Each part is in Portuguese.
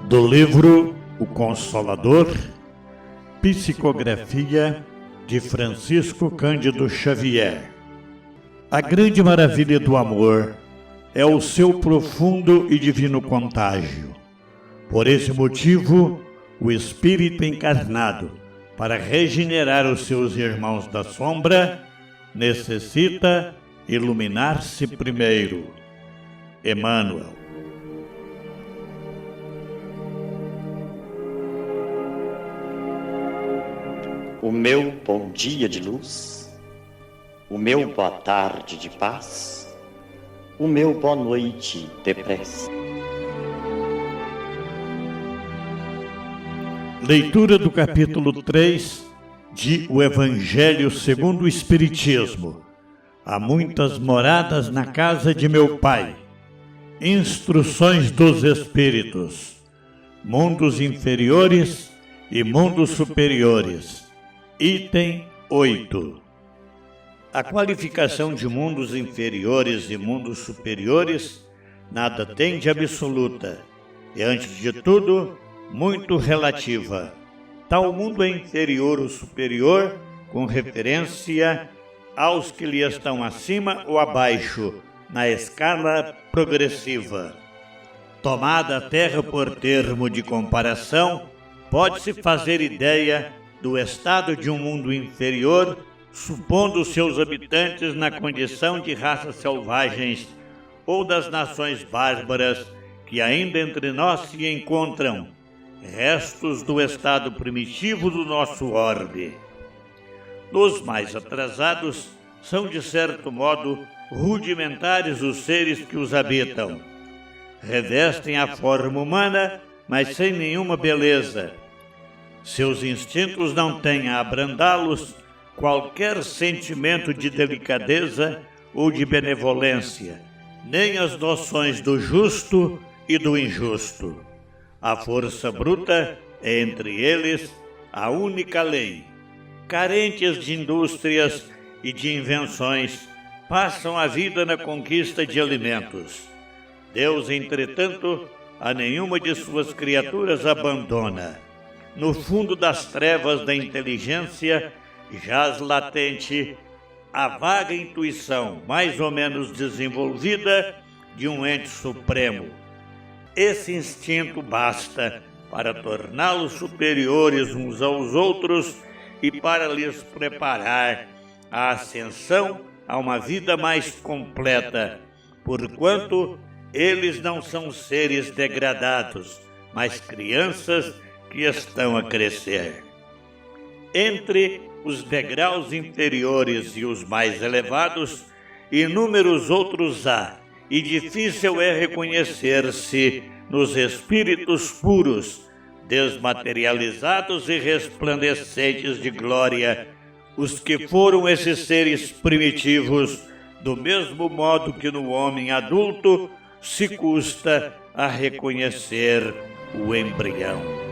Do livro O Consolador, psicografia de Francisco Cândido Xavier. A grande maravilha do amor é o seu profundo e divino contágio. Por esse motivo, o Espírito encarnado, para regenerar os seus irmãos da sombra, necessita iluminar-se primeiro. Emmanuel. O meu bom dia de luz, o meu boa tarde de paz, o meu boa noite de prece. Leitura do capítulo 3 de O Evangelho segundo o Espiritismo. Há muitas moradas na casa de meu Pai. Instruções dos Espíritos. Mundos inferiores e mundos superiores. Item 8. A qualificação de mundos inferiores e mundos superiores nada tem de absoluta e, antes de tudo, muito relativa. Tal mundo é inferior ou superior com referência aos que lhe estão acima ou abaixo, na escala progressiva. Tomada a Terra por termo de comparação, pode-se fazer ideia do estado de um mundo inferior, supondo seus habitantes na condição de raças selvagens ou das nações bárbaras que ainda entre nós se encontram, restos do estado primitivo do nosso orbe. Nos mais atrasados, são de certo modo rudimentares os seres que os habitam. Revestem a forma humana, mas sem nenhuma beleza. Seus instintos não têm a abrandá-los qualquer sentimento de delicadeza ou de benevolência, nem as noções do justo e do injusto. A força bruta é entre eles a única lei. Carentes de indústrias e de invenções, passam a vida na conquista de alimentos. Deus, entretanto, a nenhuma de suas criaturas abandona. No fundo das trevas da inteligência jaz latente a vaga intuição, mais ou menos desenvolvida, de um ente supremo. Esse instinto basta para torná-los superiores uns aos outros e para lhes preparar a ascensão a uma vida mais completa, porquanto eles não são seres degradados, mas crianças que estão a crescer. Entre os degraus inferiores e os mais elevados, inúmeros outros há, e difícil é reconhecer-se nos espíritos puros, desmaterializados e resplandecentes de glória, os que foram esses seres primitivos, do mesmo modo que no homem adulto se custa a reconhecer o embrião.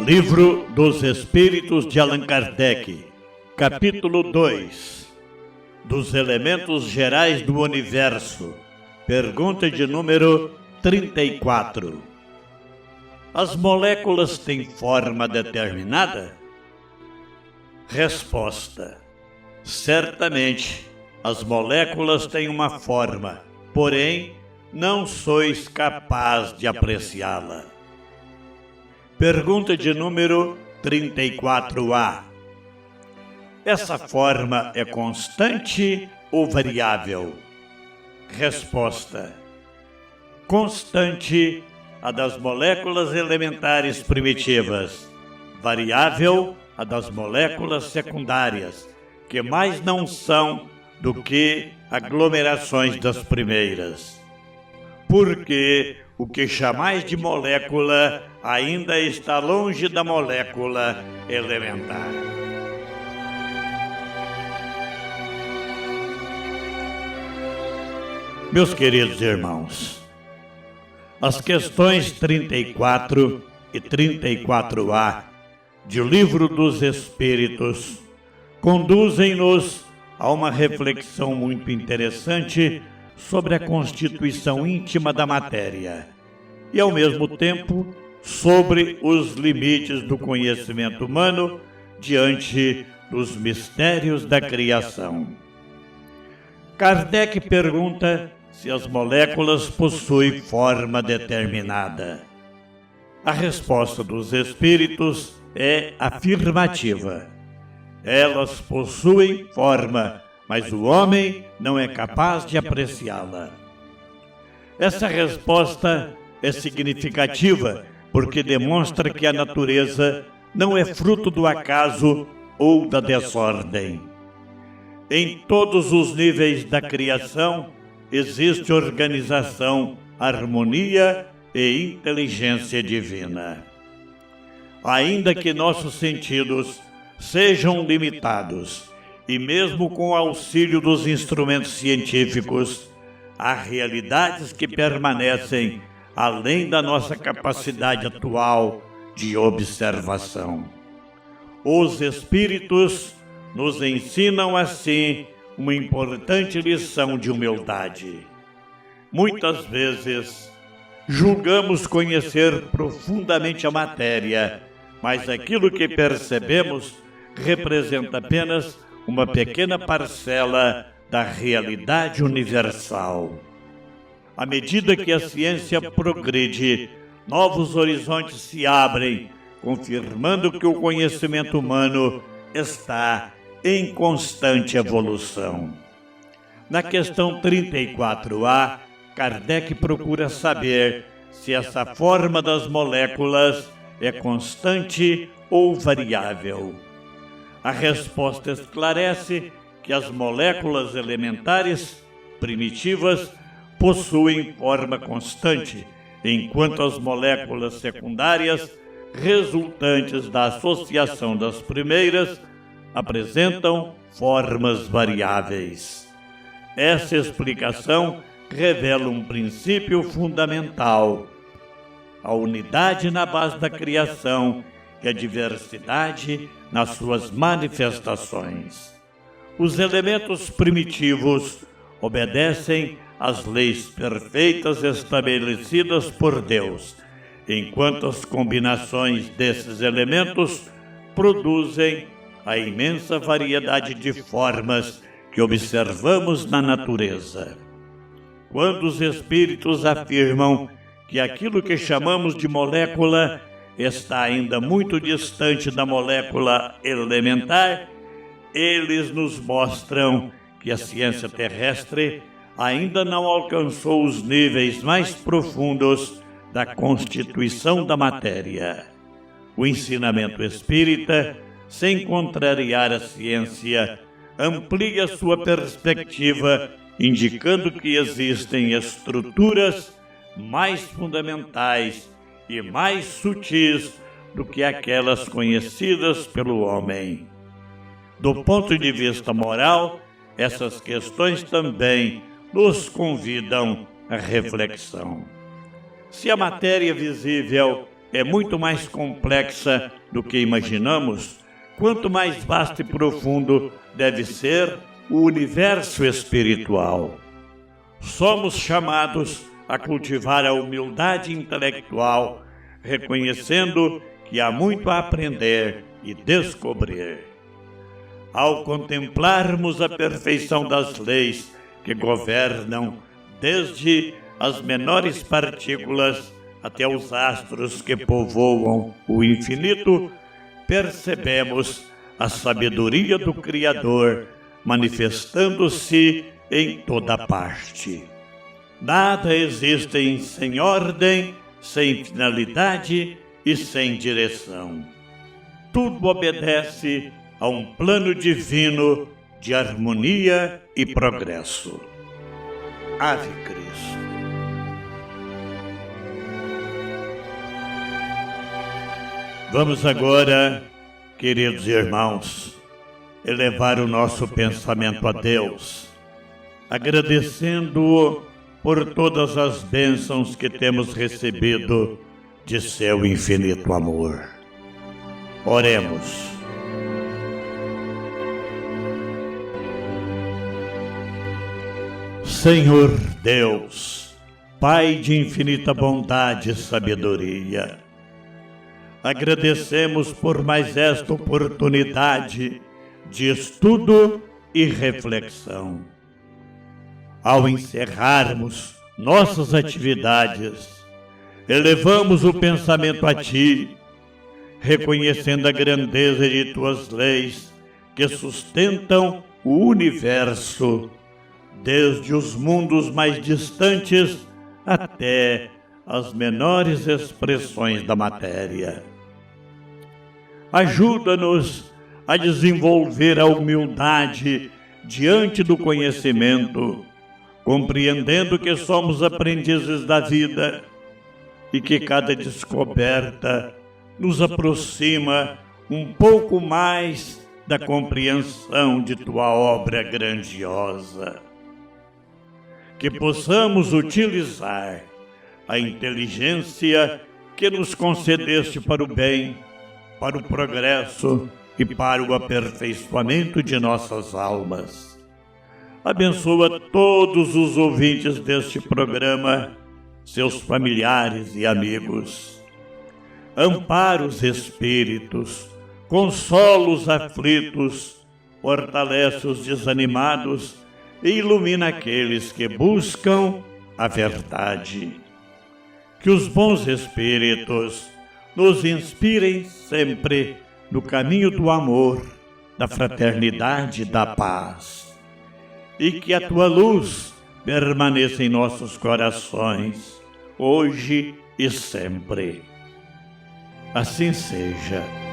Livro dos Espíritos de Allan Kardec, capítulo 2. Dos elementos gerais do universo. Pergunta de número 34. As moléculas têm forma determinada? Resposta. Certamente, as moléculas têm uma forma, porém, não sois capaz de apreciá-la. Pergunta de número 34A. Essa forma é constante ou variável? Resposta. Constante, a das moléculas elementares primitivas. Variável, a das moléculas secundárias, que mais não são do que aglomerações das primeiras. Porque o que chamais de molécula ainda está longe da molécula elementar. Meus queridos irmãos, as questões 34 e 34A de O Livro dos Espíritos conduzem-nos há uma reflexão muito interessante sobre a constituição íntima da matéria e, ao mesmo tempo, sobre os limites do conhecimento humano diante dos mistérios da criação. Kardec pergunta se as moléculas possuem forma determinada. A resposta dos espíritos é afirmativa. Elas possuem forma, mas o homem não é capaz de apreciá-la. Essa resposta é significativa porque demonstra que a natureza não é fruto do acaso ou da desordem. Em todos os níveis da criação existe organização, harmonia e inteligência divina. Ainda que nossos sentidos sejam limitados, e mesmo com o auxílio dos instrumentos científicos, há realidades que permanecem além da nossa capacidade atual de observação. Os espíritos nos ensinam, assim, uma importante lição de humildade. Muitas vezes, julgamos conhecer profundamente a matéria, mas aquilo que percebemos representa apenas uma pequena parcela da realidade universal. À medida que a ciência progride, novos horizontes se abrem, confirmando que o conhecimento humano está em constante evolução. Na questão 34A, Kardec procura saber se essa forma das moléculas é constante ou variável. A resposta esclarece que as moléculas elementares primitivas possuem forma constante, enquanto as moléculas secundárias, resultantes da associação das primeiras, apresentam formas variáveis. Essa explicação revela um princípio fundamental: a unidade na base da criação e a diversidade nas suas manifestações. Os elementos primitivos obedecem às leis perfeitas estabelecidas por Deus, enquanto as combinações desses elementos produzem a imensa variedade de formas que observamos na natureza. Quando os espíritos afirmam que aquilo que chamamos de molécula está ainda muito distante da molécula elementar, eles nos mostram que a ciência terrestre ainda não alcançou os níveis mais profundos da constituição da matéria. O ensinamento espírita, sem contrariar a ciência, amplia sua perspectiva, indicando que existem estruturas mais fundamentais e mais sutis do que aquelas conhecidas pelo homem. Do ponto de vista moral, essas questões também nos convidam à reflexão. Se a matéria visível é muito mais complexa do que imaginamos, quanto mais vasto e profundo deve ser o universo espiritual. Somos chamados a cultivar a humildade intelectual, reconhecendo que há muito a aprender e descobrir. Ao contemplarmos a perfeição das leis que governam desde as menores partículas até os astros que povoam o infinito, percebemos a sabedoria do Criador manifestando-se em toda parte. Nada existe sem ordem, sem finalidade e sem direção. Tudo obedece a um plano divino de harmonia e progresso. Ave Cristo. Vamos agora, queridos irmãos, elevar o nosso pensamento a Deus, agradecendo-o por todas as bênçãos que temos recebido de seu infinito amor. Oremos. Senhor Deus, Pai de infinita bondade e sabedoria, agradecemos por mais esta oportunidade de estudo e reflexão. Ao encerrarmos nossas atividades, elevamos o pensamento a Ti, reconhecendo a grandeza de Tuas leis que sustentam o universo, desde os mundos mais distantes até as menores expressões da matéria. Ajuda-nos a desenvolver a humildade diante do conhecimento, compreendendo que somos aprendizes da vida e que cada descoberta nos aproxima um pouco mais da compreensão de Tua obra grandiosa. Que possamos utilizar a inteligência que nos concedeste para o bem, para o progresso e para o aperfeiçoamento de nossas almas. Abençoa todos os ouvintes deste programa, seus familiares e amigos. Ampara os espíritos, consola os aflitos, fortalece os desanimados e ilumina aqueles que buscam a verdade. Que os bons espíritos nos inspirem sempre no caminho do amor, da fraternidade e da paz. E que a Tua luz permaneça em nossos corações, hoje e sempre. Assim seja.